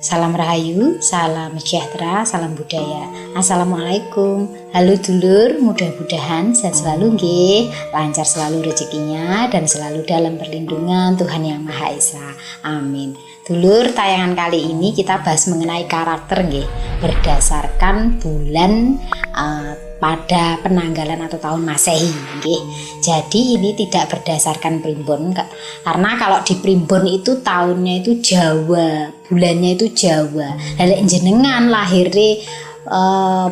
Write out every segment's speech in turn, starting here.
Salam Rahayu, salam sejahtera, salam budaya. Assalamualaikum. Halo dulur, mudah-mudahan sehat selalu nggih, lancar selalu rezekinya dan selalu dalam perlindungan Tuhan Yang Maha Esa. Amin. Dulur, tayangan kali ini kita bahas mengenai karakter nggih, berdasarkan bulan pada penanggalan atau tahun Masehi nggih. Jadi ini tidak berdasarkan primbon, karena kalau di primbon itu tahunnya itu Jawa, bulannya itu Jawa. Lek jenengan lahirnya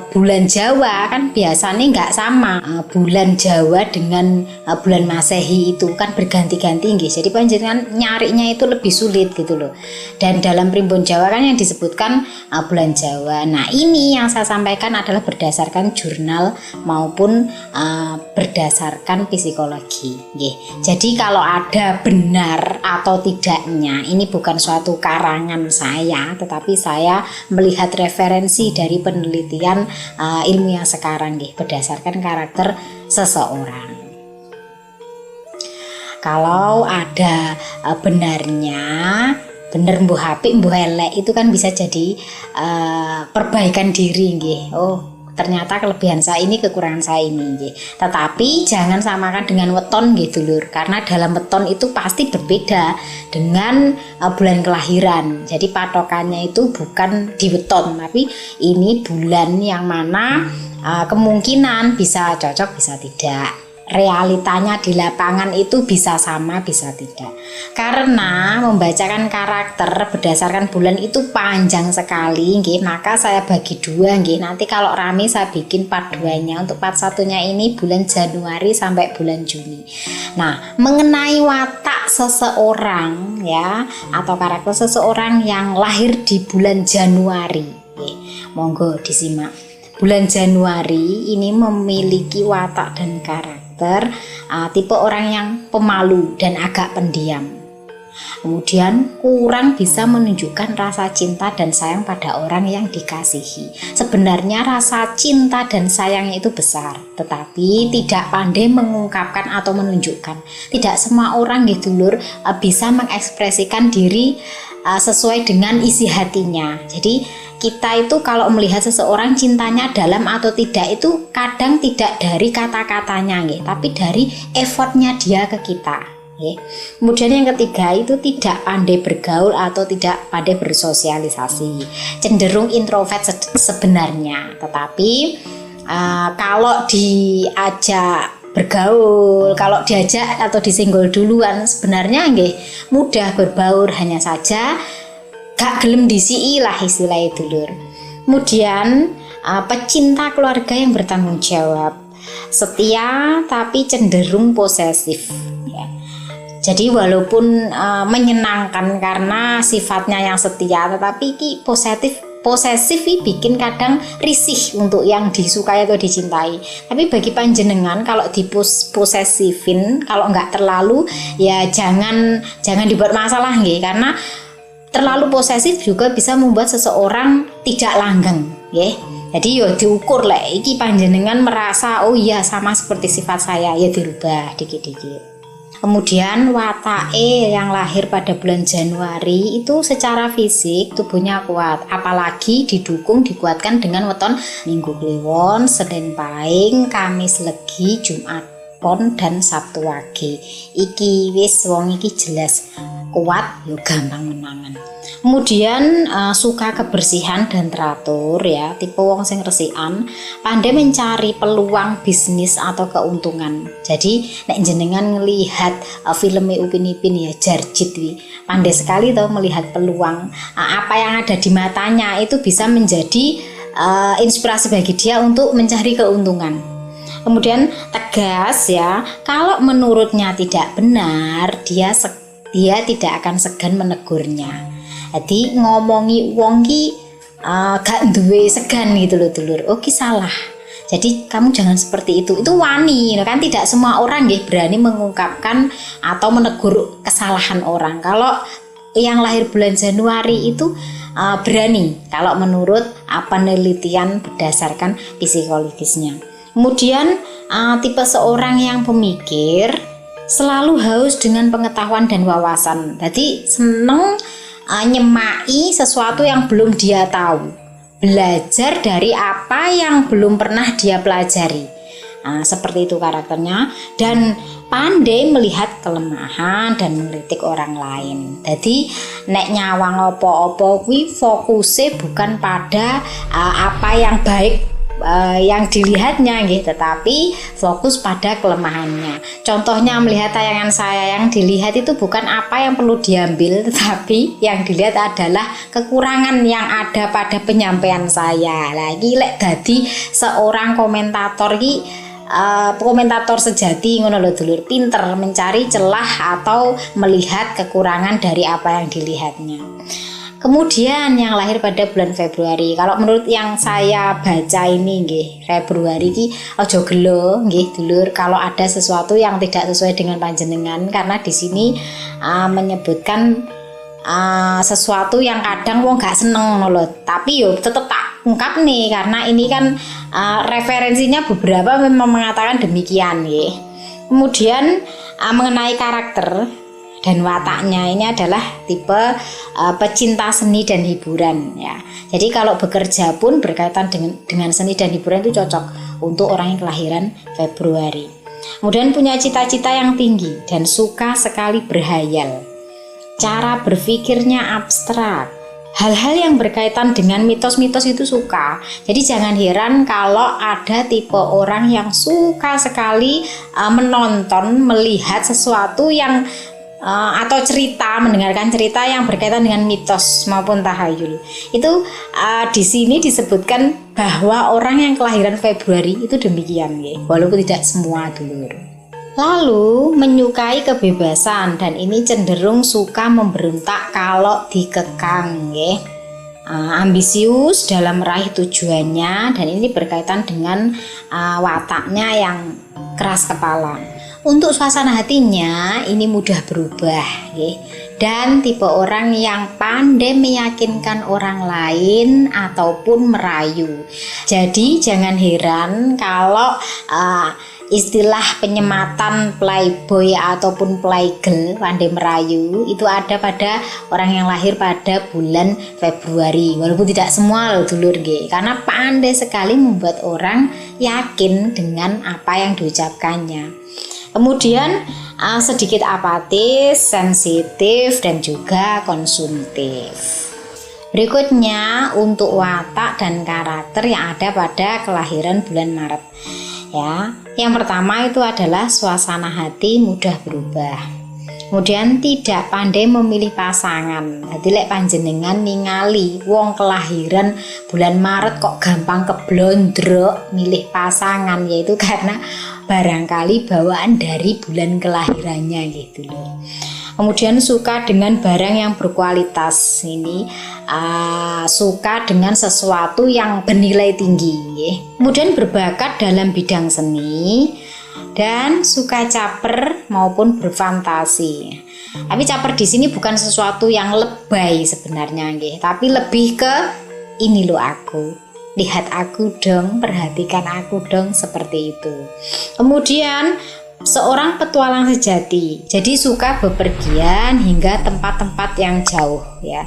bulan Jawa kan biasanya nggak sama, bulan Jawa dengan bulan Masehi itu kan berganti-ganti nggih. Jadi panjenengan nyarinya itu lebih sulit gitu loh. Dan dalam primbon Jawa kan yang disebutkan bulan Jawa. Nah, ini yang saya sampaikan adalah berdasarkan jurnal maupun berdasarkan psikologi nggih. Jadi kalau ada benar atau tidaknya, ini bukan suatu karangan saya, tetapi saya melihat referensi dari penelitian ilmu yang sekarang nggih, berdasarkan karakter seseorang. Kalau ada benarnya, bener mbuh apik mbuh elek itu kan bisa jadi perbaikan diri nggih. Oh, ternyata kelebihan saya ini, kekurangan saya ini nggih. Tetapi jangan samakan dengan weton nggih dulur, karena dalam weton itu pasti berbeda dengan bulan kelahiran. Jadi patokannya itu bukan di weton, tapi ini bulan yang mana kemungkinan bisa cocok bisa tidak. Realitanya di lapangan itu bisa sama bisa tidak, karena membacakan karakter berdasarkan bulan itu panjang sekali nggih. Maka saya bagi dua nggih, nanti kalau rame saya bikin part 2-nya. Untuk part 1-nya ini bulan Januari sampai bulan Juni. Nah, mengenai watak seseorang ya, atau karakter seseorang yang lahir di bulan Januari nggih, monggo disimak. Bulan Januari ini memiliki watak dan karakter tipe orang yang pemalu dan agak pendiam. Kemudian kurang bisa menunjukkan rasa cinta dan sayang pada orang yang dikasihi. Sebenarnya rasa cinta dan sayangnya itu besar, tetapi tidak pandai mengungkapkan atau menunjukkan. Tidak semua orang gitu lur bisa mengekspresikan diri sesuai dengan isi hatinya. Jadi kita itu kalau melihat seseorang cintanya dalam atau tidak itu kadang tidak dari kata-katanya nggih, tapi dari effortnya dia ke kita nggih. Kemudian yang ketiga itu tidak pandai bergaul atau tidak pandai bersosialisasi, cenderung introvert sebenarnya, tetapi kalau diajak bergaul, kalau diajak atau disenggol duluan sebenarnya nggih mudah berbaur, hanya saja gak gelem disii lah istilahnya dulur. Kemudian pecinta keluarga yang bertanggung jawab, setia tapi cenderung posesif ya. Jadi walaupun menyenangkan karena sifatnya yang setia, tetapi posesif bikin kadang risih untuk yang disukai atau dicintai. Tapi bagi panjenengan kalau diposesifin, kalau nggak terlalu ya jangan dibuat masalah nggih, karena terlalu posesif juga bisa membuat seseorang tidak langgeng nggih. Jadi yo diukur lek iki panjenengan merasa oh iya sama seperti sifat saya, ya dirubah dikit-dikit. Kemudian watake yang lahir pada bulan Januari itu secara fisik tubuhnya kuat, apalagi dikuatkan dengan weton Minggu Kliwon, Senin Pahing, Kamis Legi, Jumat Pon dan Sabtu Wage. Iki wis wong iki jelas kuat, yo gampang menangan. Kemudian suka kebersihan dan teratur ya, tipe wong sing resikan, pandai mencari peluang bisnis atau keuntungan. Jadi nek jenengan ngelihat filmnya Upin Ipin ya, Jarjit wi pandai sekali tuh melihat peluang, apa yang ada di matanya itu bisa menjadi inspirasi bagi dia untuk mencari keuntungan. Kemudian tegas ya, kalau menurutnya tidak benar dia tidak akan segan menegurnya. Jadi ngomongi wong ki gak duwe segan gitu loh dulur. Oh ki salah. Jadi kamu jangan seperti itu. Itu wani kan, tidak semua orang nggih berani mengungkapkan atau menegur kesalahan orang. Kalau yang lahir bulan Januari itu berani kalau menurut penelitian berdasarkan psikologisnya. Kemudian tipe seorang yang pemikir, selalu haus dengan pengetahuan dan wawasan. Jadi seneng nyemai sesuatu yang belum dia tahu, belajar dari apa yang belum pernah dia pelajari. Nah, seperti itu karakternya, dan pandai melihat kelemahan dan mengkritik orang lain. Jadi nek nyawang opo-opo kuwi fokusnya bukan pada apa yang baik yang dilihatnya gitu, tetapi fokus pada kelemahannya. Contohnya melihat tayangan saya, yang dilihat itu bukan apa yang perlu diambil, tetapi yang dilihat adalah kekurangan yang ada pada penyampaian saya. Lagi lek dadi seorang komentator komentator sejati ngono lho dulur, pinter mencari celah atau melihat kekurangan dari apa yang dilihatnya. Kemudian yang lahir pada bulan Februari, kalau menurut yang saya baca ini nggih, Februari ki aja gelo nggih dulur kalau ada sesuatu yang tidak sesuai dengan panjenengan, karena di sini menyebutkan sesuatu yang kadang wong gak seneng lho, tapi yo tetep tak ungkap nih karena ini kan referensinya beberapa memang mengatakan demikian ya. Kemudian mengenai karakter dan wataknya, ini adalah tipe pecinta seni dan hiburan ya. Jadi kalau bekerja pun berkaitan dengan seni dan hiburan itu cocok untuk orang yang kelahiran Februari. Kemudian punya cita-cita yang tinggi dan suka sekali berhayal. Cara berpikirnya abstrak. Hal-hal yang berkaitan dengan mitos-mitos itu suka. Jadi jangan heran kalau ada tipe orang yang suka sekali menonton, melihat sesuatu yang atau cerita, mendengarkan cerita yang berkaitan dengan mitos maupun tahayul. Itu di sini disebutkan bahwa orang yang kelahiran Februari itu demikian ya, walaupun tidak semua dulur. Lalu menyukai kebebasan, dan ini cenderung suka memberontak kalau dikekang ya. Ambisius dalam meraih tujuannya, dan ini berkaitan dengan wataknya yang keras kepala. Untuk suasana hatinya ini mudah berubah ya. Dan tipe orang yang pandai meyakinkan orang lain ataupun merayu. Jadi jangan heran kalau istilah penyematan playboy ataupun playgirl, pandai merayu, itu ada pada orang yang lahir pada bulan Februari. Walaupun tidak semua loh dulur nggih, karena pandai sekali membuat orang yakin dengan apa yang diucapkannya. Kemudian sedikit apatis, sensitif, dan juga konsumtif. Berikutnya untuk watak dan karakter yang ada pada kelahiran bulan Maret. Ya, yang pertama itu adalah suasana hati mudah berubah. Kemudian tidak pandai memilih pasangan. Jadi lek panjenengan ningali wong kelahiran bulan Maret kok gampang keblondrok milih pasangan, yaitu karena barangkali bawaan dari bulan kelahirannya gitu loh. Kemudian suka dengan barang yang berkualitas, ini suka dengan sesuatu yang bernilai tinggi ya. Kemudian berbakat dalam bidang seni dan suka caper maupun berfantasi. Tapi caper di sini bukan sesuatu yang lebay sebenarnya nggih, tapi lebih ke ini loh aku, lihat aku dong, perhatikan aku dong, seperti itu. Kemudian seorang petualang sejati, jadi suka bepergian hingga tempat-tempat yang jauh ya,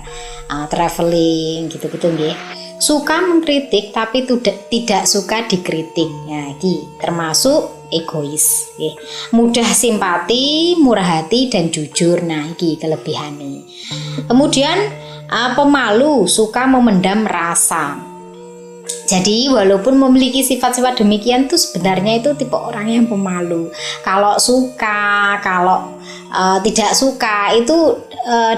traveling gitu-gitu nggih. Suka mengkritik tapi tidak suka dikritik. Nah, iki termasuk egois nggih. Mudah simpati, murah hati, dan jujur. Nah, iki kelebihannya. Kemudian pemalu, suka memendam rasa. Jadi walaupun memiliki sifat-sifat demikian tuh sebenarnya itu tipe orang yang pemalu. Kalau suka, kalau tidak suka itu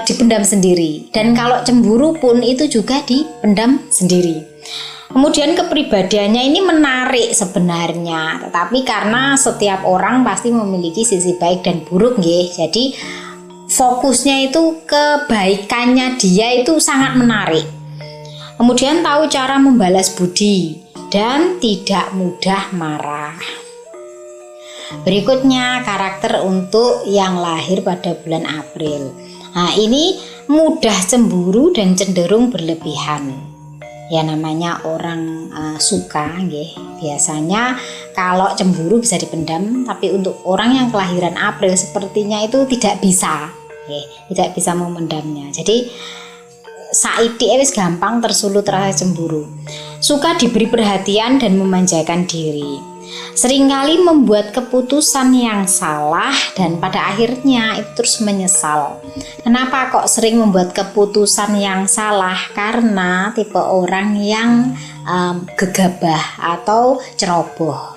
dipendam sendiri. Dan kalau cemburu pun itu juga dipendam sendiri. Kemudian kepribadiannya ini menarik sebenarnya, tetapi karena setiap orang pasti memiliki sisi baik dan buruk nggih. Jadi fokusnya itu kebaikannya dia itu sangat menarik. Kemudian tahu cara membalas budi dan tidak mudah marah. Berikutnya karakter untuk yang lahir pada bulan April. Nah, ini mudah cemburu dan cenderung berlebihan. Ya namanya orang suka nggih. Biasanya kalau cemburu bisa dipendam, tapi untuk orang yang kelahiran April sepertinya itu tidak bisa, tidak bisa memendamnya. Jadi saiki wis gampang tersulut rasa cemburu. Suka diberi perhatian dan memanjakan diri. Seringkali membuat keputusan yang salah dan pada akhirnya itu terus menyesal. Kenapa kok sering membuat keputusan yang salah? Karena tipe orang yang gegabah atau ceroboh,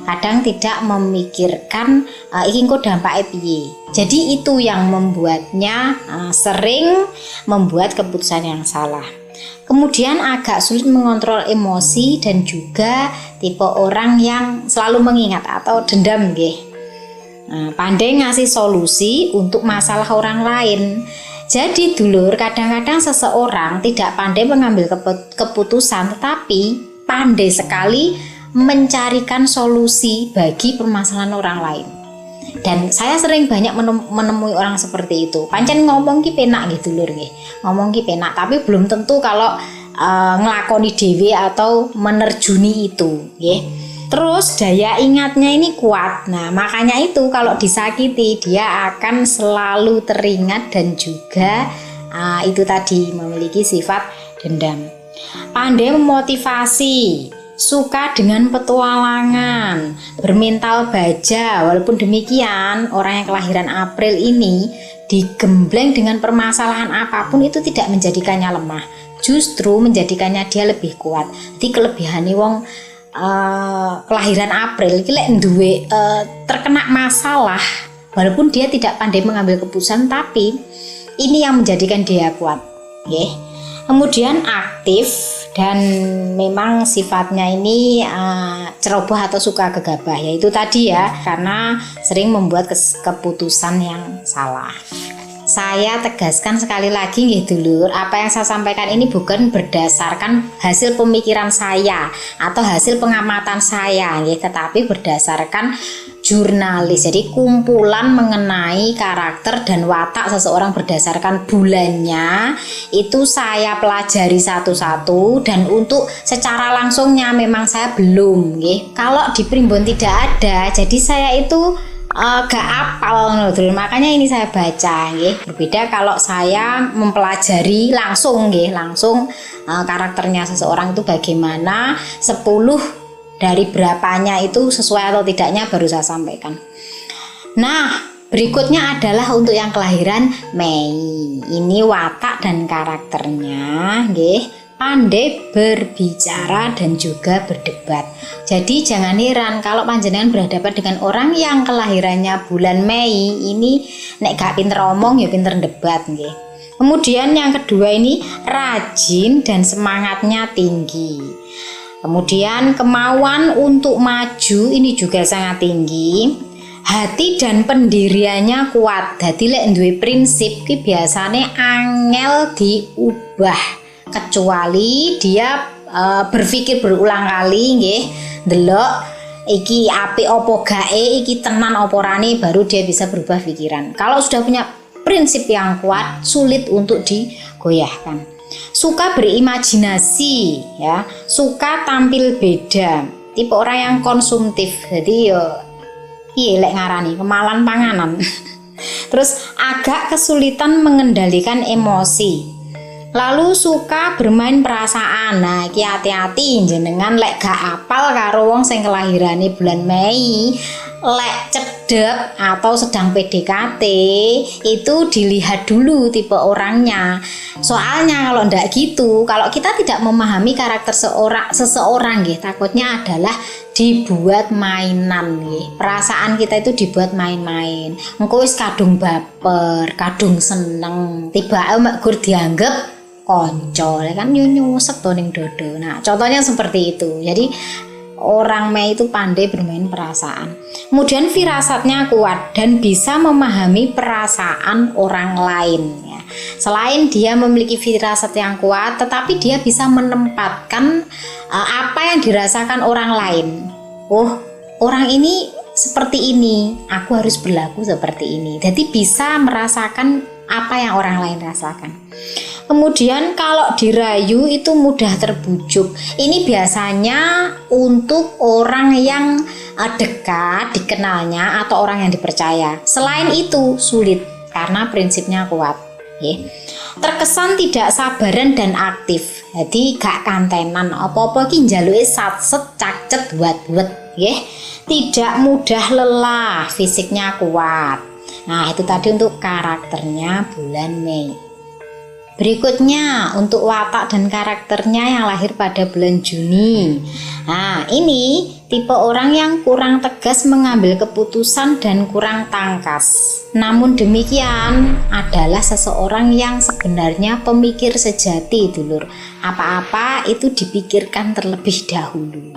kadang tidak memikirkan iki engko dampake piye. Jadi itu yang membuatnya sering membuat keputusan yang salah. Kemudian agak sulit mengontrol emosi dan juga tipe orang yang selalu mengingat atau dendam nggih. Pandai ngasih solusi untuk masalah orang lain. Jadi dulur, kadang-kadang seseorang tidak pandai mengambil keputusan tetapi pandai sekali mencarikan solusi bagi permasalahan orang lain. Dan saya sering banyak menemui orang seperti itu. Pancen ngomong ki penak gitu lur nggih. Ngomong ki penak tapi belum tentu kalau ngelakoni dhewe atau menerjuni itu nggih. Terus daya ingatnya ini kuat. Nah, makanya itu kalau disakiti dia akan selalu teringat dan juga itu tadi memiliki sifat dendam. Pandai memotivasi, suka dengan petualangan, bermental baja. Walaupun demikian, orang yang kelahiran April ini digembleng dengan permasalahan apapun itu tidak menjadikannya lemah, justru menjadikannya dia lebih kuat. Jadi kelebihannya wong kelahiran April iki lek duwe terkena masalah, walaupun dia tidak pandai mengambil keputusan, tapi ini yang menjadikan dia kuat, nggih. Kemudian aktif dan memang sifatnya ini ceroboh atau suka gegabah, yaitu tadi ya, karena sering membuat keputusan yang salah. Saya tegaskan sekali lagi nggih dulur, apa yang saya sampaikan ini bukan berdasarkan hasil pemikiran saya atau hasil pengamatan saya nggih, tetapi berdasarkan jurnalis. Jadi kumpulan mengenai karakter dan watak seseorang berdasarkan bulannya itu saya pelajari satu-satu, dan untuk secara langsungnya memang saya belum nggih. Kalau di Primbon tidak ada, jadi saya itu gak apal, makanya ini saya baca nggih. Berbeda kalau saya mempelajari langsung nggih, langsung karakternya seseorang itu bagaimana, 10 dari berapanya itu sesuai atau tidaknya baru saya sampaikan. Nah, berikutnya adalah untuk yang kelahiran Mei. Ini watak dan karakternya nggih, pandai berbicara dan juga berdebat. Jadi jangan heran kalau panjenengan berhadapan dengan orang yang kelahirannya bulan Mei ini, nek gak pinter omong ya pinter debat nggih. Kemudian yang kedua ini rajin dan semangatnya tinggi. Kemudian kemauan untuk maju ini juga sangat tinggi. Hati dan pendiriannya kuat. Dadi lek duwe prinsip ki biasane angel diubah, kecuali dia berpikir berulang kali nggih, ndelok iki apik apa gae, iki tenan apa rane, baru dia bisa berubah pikiran. Kalau sudah punya prinsip yang kuat, sulit untuk digoyahkan. Suka berimajinasi ya, suka tampil beda, tipe orang yang konsumtif. Jadi yo piye lek ngarani kemalan panganan. Terus agak kesulitan mengendalikan emosi. Lalu suka bermain perasaan. Nah, iki hati-hati jenengan lek gak apal karo wong sing kelahirane bulan Mei, lek cedek atau sedang PDKT itu dilihat dulu tipe orangnya. Soalnya kalau ndak gitu, kalau kita tidak memahami karakter seseorang nggih, takutnya adalah dibuat mainan nggih. Perasaan kita itu dibuat main-main. Engko wis kadung baper, kadung seneng, tiba mek gur dianggap konco, kan nyunyusek to ning dodo. Nah, contohnya seperti itu. Jadi orang Mei itu pandai bermain perasaan. Kemudian firasatnya kuat dan bisa memahami perasaan orang lain ya. Selain dia memiliki firasat yang kuat, tetapi dia bisa menempatkan apa yang dirasakan orang lain. Oh, orang ini seperti ini, aku harus berlaku seperti ini. Jadi bisa merasakan apa yang orang lain rasakan. Kemudian kalau dirayu itu mudah terbujuk. Ini biasanya untuk orang yang dekat, dikenalnya, atau orang yang dipercaya. Selain itu sulit karena prinsipnya kuat. terkesan tidak sabaran dan aktif. Jadi gak kantenan, apa-apa ki njaluke satset cacet buat nggih. Tidak mudah lelah, fisiknya kuat. Nah, itu tadi untuk karakternya bulan Mei. Berikutnya untuk watak dan karakternya yang lahir pada bulan Juni. Nah, ini tipe orang yang kurang tegas mengambil keputusan dan kurang tangkas. Namun demikian adalah seseorang yang sebenarnya pemikir sejati, dulur. Apa-apa itu dipikirkan terlebih dahulu.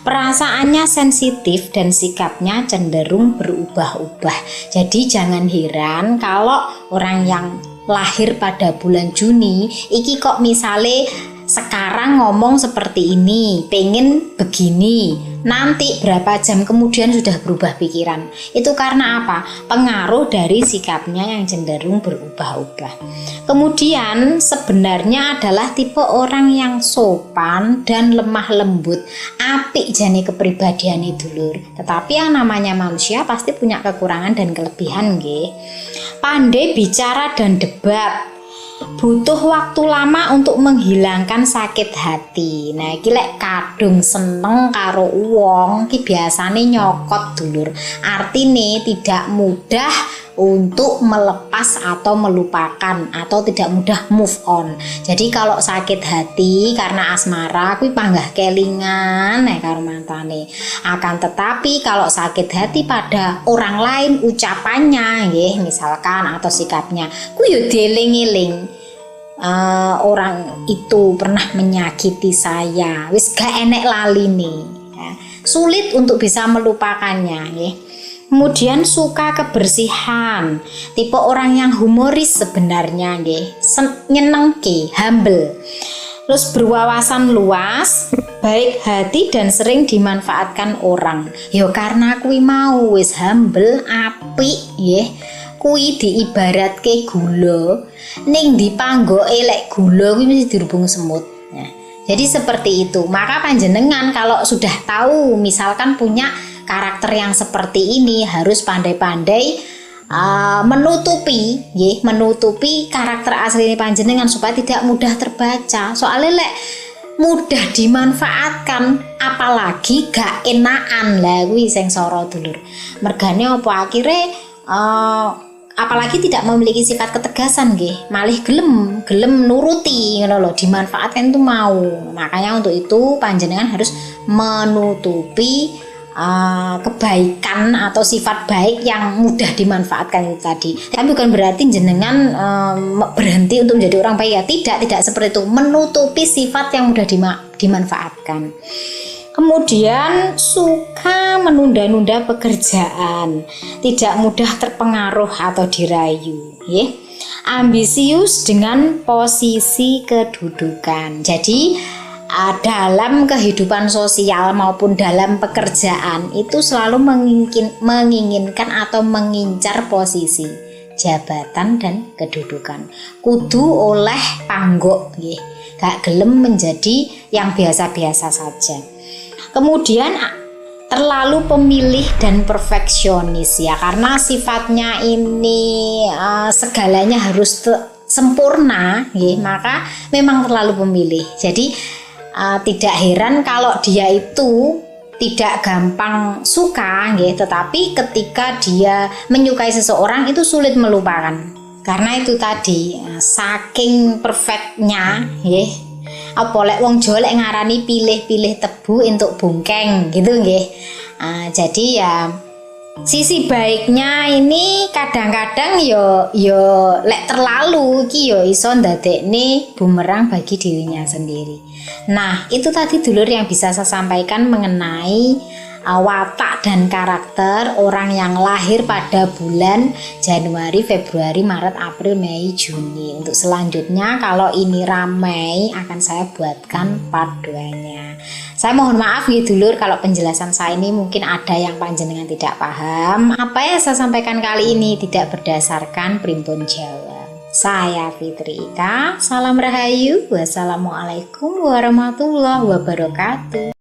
Perasaannya sensitif dan sikapnya cenderung berubah-ubah. Jadi jangan heran kalau orang yang lahir pada bulan Juni iki kok misale sekarang ngomong seperti ini, pengen begini, nanti berapa jam kemudian sudah berubah pikiran. Itu karena apa? Pengaruh dari sikapnya yang cenderung berubah-ubah. Kemudian sebenarnya adalah tipe orang yang sopan dan lemah lembut, apik jane kepribadiane dulur. Tetapi yang namanya manusia pasti punya kekurangan dan kelebihan nggih. Pandai bicara dan debat, butuh waktu lama untuk menghilangkan sakit hati. Nah, iki lek kadung seneng karo wong ki biasane nyokot dulur. Artine tidak mudah untuk melepas atau melupakan atau tidak mudah move on. Jadi kalau sakit hati karena asmara kuwi panggah kelingan karo mantane. Akan tetapi kalau sakit hati pada orang lain ucapannya nggih misalkan atau sikapnya kuwi yo dieling-eling. Orang itu pernah menyakiti saya, wis gak enek lali nih ya. Sulit untuk bisa melupakannya ya. Kemudian suka kebersihan, tipe orang yang humoris sebenarnya nggih, nyenengke, humble. Terus berwawasan luas, baik hati dan sering dimanfaatkan orang. Ya karena kuwi mau wis humble, apik nggih. Kuwi diibaratke gula, ning dipanggoke lek gula kuwi mesti dirubung semut. Nah, jadi seperti itu. Maka panjenengan kalau sudah tahu misalkan punya karakter yang seperti ini harus pandai-pandai menutupi karakter asli panjenengan supaya tidak mudah terbaca. Soalnya lek mudah dimanfaatkan apalagi gak enakan lah kuwi sing sora dulur. Mergane apa akhire apalagi tidak memiliki sifat ketegasan nggih, malih gelem nuruti ngono lho, dimanfaatkan itu mau. Makanya untuk itu panjenengan harus menutupi kebaikan atau sifat baik yang mudah dimanfaatkan itu tadi. Tapi bukan berarti jenengan berhenti untuk menjadi orang baik ya, tidak seperti itu. Menutupi sifat yang mudah dimanfaatkan. Kemudian suka menunda-nunda pekerjaan, tidak mudah terpengaruh atau dirayu, ya. Ambisius dengan posisi kedudukan. Jadi dalam kehidupan sosial maupun dalam pekerjaan itu selalu menginginkan atau mengincar posisi, jabatan dan kedudukan. Kudu oleh panggok, ya. Gak gelem menjadi yang biasa-biasa saja. Kemudian terlalu pemilih dan perfeksionis ya, karena sifatnya ini segalanya harus sempurna ya, maka memang terlalu pemilih. Jadi tidak heran kalau dia itu tidak gampang suka ya, tetapi ketika dia menyukai seseorang itu sulit melupakan. Karena itu tadi saking perfectnya ya. Apa lek wong Jawa lek ngarani pilih-pilih tebu untuk bungkeng gitu nggih. Jadi ya sisi baiknya ini kadang-kadang yo lek terlalu iki yo iso ndadekne bumerang bagi dirinya sendiri. Nah, itu tadi dulur yang bisa saya sampaikan mengenai watak dan karakter orang yang lahir pada bulan Januari, Februari, Maret, April, Mei, Juni. Untuk selanjutnya kalau ini ramai akan saya buatkan part 2-nya. Saya mohon maaf ya dulur kalau penjelasan saya ini mungkin ada yang panjenengan tidak paham. Apa yang saya sampaikan kali ini tidak berdasarkan primbon Jawa. Saya Fitri Ika, salam rahayu, wassalamualaikum warahmatullahi wabarakatuh.